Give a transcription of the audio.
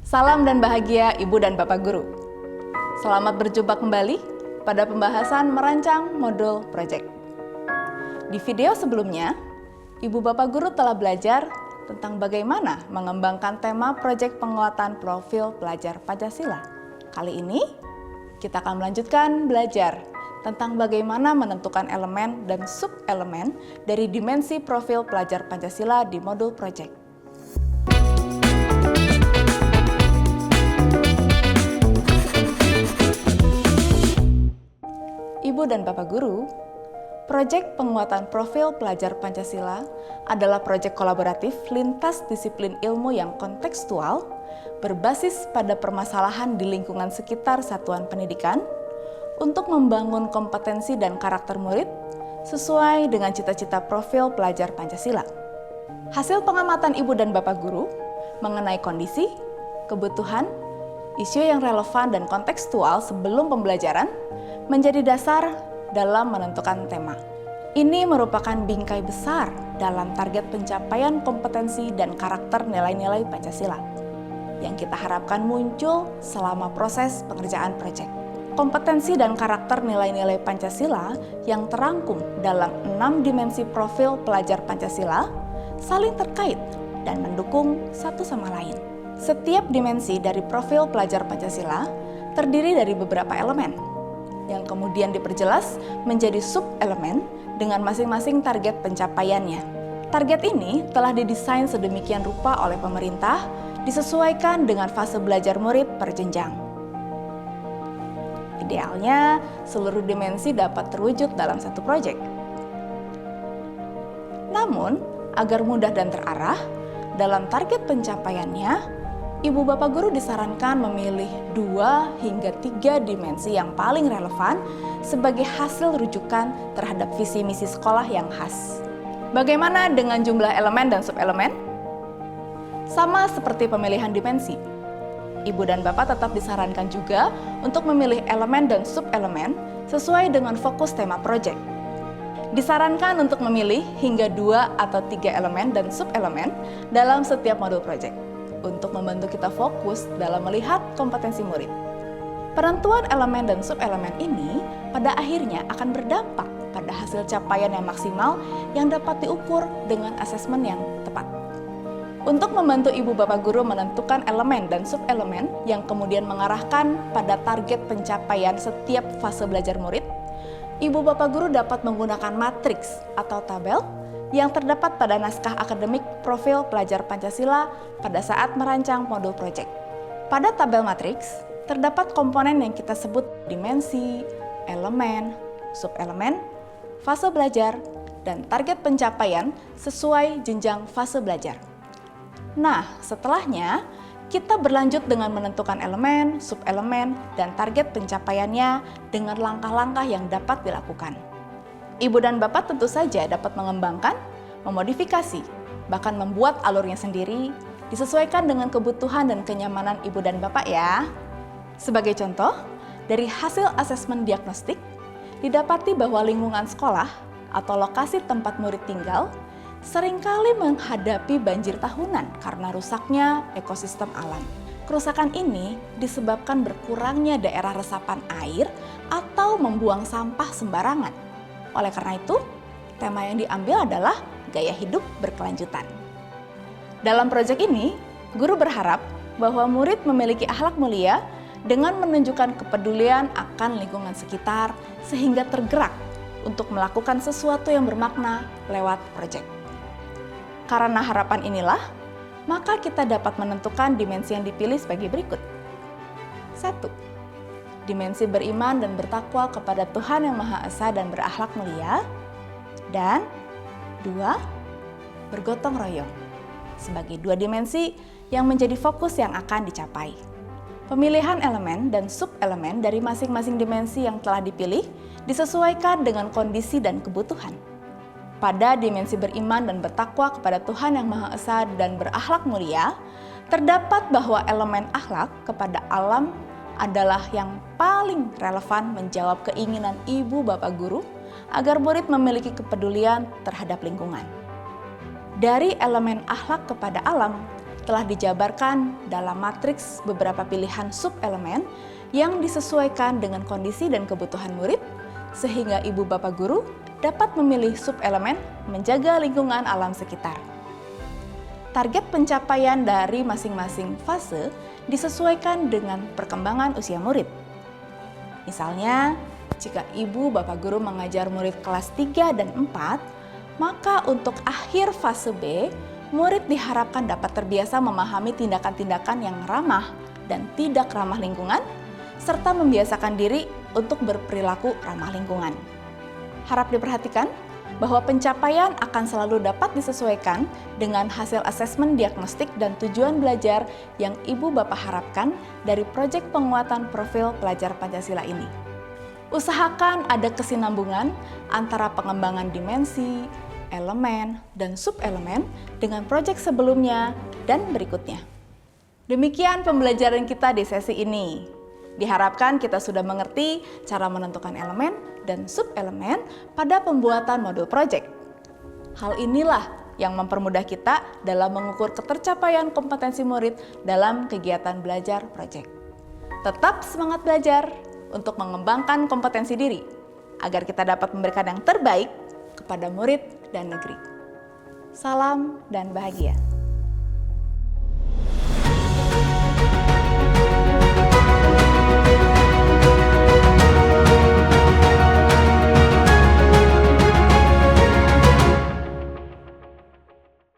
Salam dan bahagia Ibu dan Bapak Guru. Selamat berjumpa kembali pada pembahasan merancang modul proyek. Di video sebelumnya, Ibu Bapak Guru telah belajar tentang bagaimana mengembangkan tema proyek penguatan profil pelajar Pancasila. Kali ini, kita akan melanjutkan belajar tentang bagaimana menentukan elemen dan sub-elemen dari dimensi profil pelajar Pancasila di modul proyek. Ibu dan Bapak Guru, proyek penguatan profil pelajar Pancasila adalah proyek kolaboratif lintas disiplin ilmu yang kontekstual, berbasis pada permasalahan di lingkungan sekitar satuan pendidikan, untuk membangun kompetensi dan karakter murid sesuai dengan cita-cita profil pelajar Pancasila. Hasil pengamatan Ibu dan Bapak Guru mengenai kondisi, kebutuhan, isu yang relevan dan kontekstual sebelum pembelajaran menjadi dasar dalam menentukan tema. Ini merupakan bingkai besar dalam target pencapaian kompetensi dan karakter nilai-nilai Pancasila yang kita harapkan muncul selama proses pengerjaan proyek. Kompetensi dan karakter nilai-nilai Pancasila yang terangkum dalam 6 dimensi profil pelajar Pancasila saling terkait dan mendukung satu sama lain. Setiap dimensi dari profil pelajar Pancasila terdiri dari beberapa elemen, yang kemudian diperjelas menjadi sub-elemen dengan masing-masing target pencapaiannya. Target ini telah didesain sedemikian rupa oleh pemerintah, disesuaikan dengan fase belajar murid per jenjang. Idealnya, seluruh dimensi dapat terwujud dalam satu proyek. Namun, agar mudah dan terarah, dalam target pencapaiannya, Ibu Bapak Guru disarankan memilih 2 hingga 3 dimensi yang paling relevan sebagai hasil rujukan terhadap visi misi sekolah yang khas. Bagaimana dengan jumlah elemen dan subelemen? Sama seperti pemilihan dimensi, Ibu dan Bapak tetap disarankan juga untuk memilih elemen dan subelemen sesuai dengan fokus tema proyek. Disarankan untuk memilih hingga 2 atau 3 elemen dan subelemen dalam setiap modul proyek, untuk membantu kita fokus dalam melihat kompetensi murid. Penentuan elemen dan subelemen ini pada akhirnya akan berdampak pada hasil capaian yang maksimal yang dapat diukur dengan asesmen yang tepat. Untuk membantu Ibu Bapak Guru menentukan elemen dan subelemen yang kemudian mengarahkan pada target pencapaian setiap fase belajar murid, Ibu Bapak Guru dapat menggunakan matriks atau tabel yang terdapat pada naskah akademik profil pelajar Pancasila pada saat merancang modul proyek. Pada tabel matriks, terdapat komponen yang kita sebut dimensi, elemen, subelemen, fase belajar, dan target pencapaian sesuai jenjang fase belajar. Nah, setelahnya, kita berlanjut dengan menentukan elemen, subelemen, dan target pencapaiannya dengan langkah-langkah yang dapat dilakukan. Ibu dan Bapak tentu saja dapat mengembangkan, memodifikasi, bahkan membuat alurnya sendiri, disesuaikan dengan kebutuhan dan kenyamanan Ibu dan Bapak ya. Sebagai contoh, dari hasil asesmen diagnostik, didapati bahwa lingkungan sekolah atau lokasi tempat murid tinggal seringkali menghadapi banjir tahunan karena rusaknya ekosistem alam. Kerusakan ini disebabkan berkurangnya daerah resapan air atau membuang sampah sembarangan. Oleh karena itu, tema yang diambil adalah gaya hidup berkelanjutan. Dalam proyek ini, guru berharap bahwa murid memiliki akhlak mulia dengan menunjukkan kepedulian akan lingkungan sekitar sehingga tergerak untuk melakukan sesuatu yang bermakna lewat proyek. Karena harapan inilah, maka kita dapat menentukan dimensi yang dipilih sebagai berikut. 1. Dimensi beriman dan bertakwa kepada Tuhan Yang Maha Esa dan berakhlak mulia. Dan 2. Bergotong royong sebagai 2 dimensi yang menjadi fokus yang akan dicapai. Pemilihan elemen dan subelemen dari masing-masing dimensi yang telah dipilih disesuaikan dengan kondisi dan kebutuhan. Pada dimensi beriman dan bertakwa kepada Tuhan Yang Maha Esa dan berakhlak mulia, terdapat bahwa elemen akhlak kepada alam adalah yang paling relevan menjawab keinginan Ibu Bapak Guru agar murid memiliki kepedulian terhadap lingkungan. Dari elemen akhlak kepada alam, telah dijabarkan dalam matriks beberapa pilihan sub-elemen yang disesuaikan dengan kondisi dan kebutuhan murid, sehingga ibu bapak guru dapat memilih sub-elemen menjaga lingkungan alam sekitar. Target pencapaian dari masing-masing fase disesuaikan dengan perkembangan usia murid. Misalnya, jika ibu bapak guru mengajar murid kelas 3 dan 4, maka untuk akhir fase B, murid diharapkan dapat terbiasa memahami tindakan-tindakan yang ramah dan tidak ramah lingkungan, serta membiasakan diri untuk berperilaku ramah lingkungan. Harap diperhatikan bahwa pencapaian akan selalu dapat disesuaikan dengan hasil asesmen diagnostik dan tujuan belajar yang ibu bapak harapkan dari proyek penguatan profil pelajar Pancasila ini. Usahakan ada kesinambungan antara pengembangan dimensi, elemen, dan sub-elemen dengan proyek sebelumnya dan berikutnya. Demikian pembelajaran kita di sesi ini. Diharapkan kita sudah mengerti cara menentukan elemen dan sub-elemen pada pembuatan modul proyek. Hal inilah yang mempermudah kita dalam mengukur ketercapaian kompetensi murid dalam kegiatan belajar proyek. Tetap semangat belajar untuk mengembangkan kompetensi diri, agar kita dapat memberikan yang terbaik kepada murid dan negeri. Salam dan bahagia.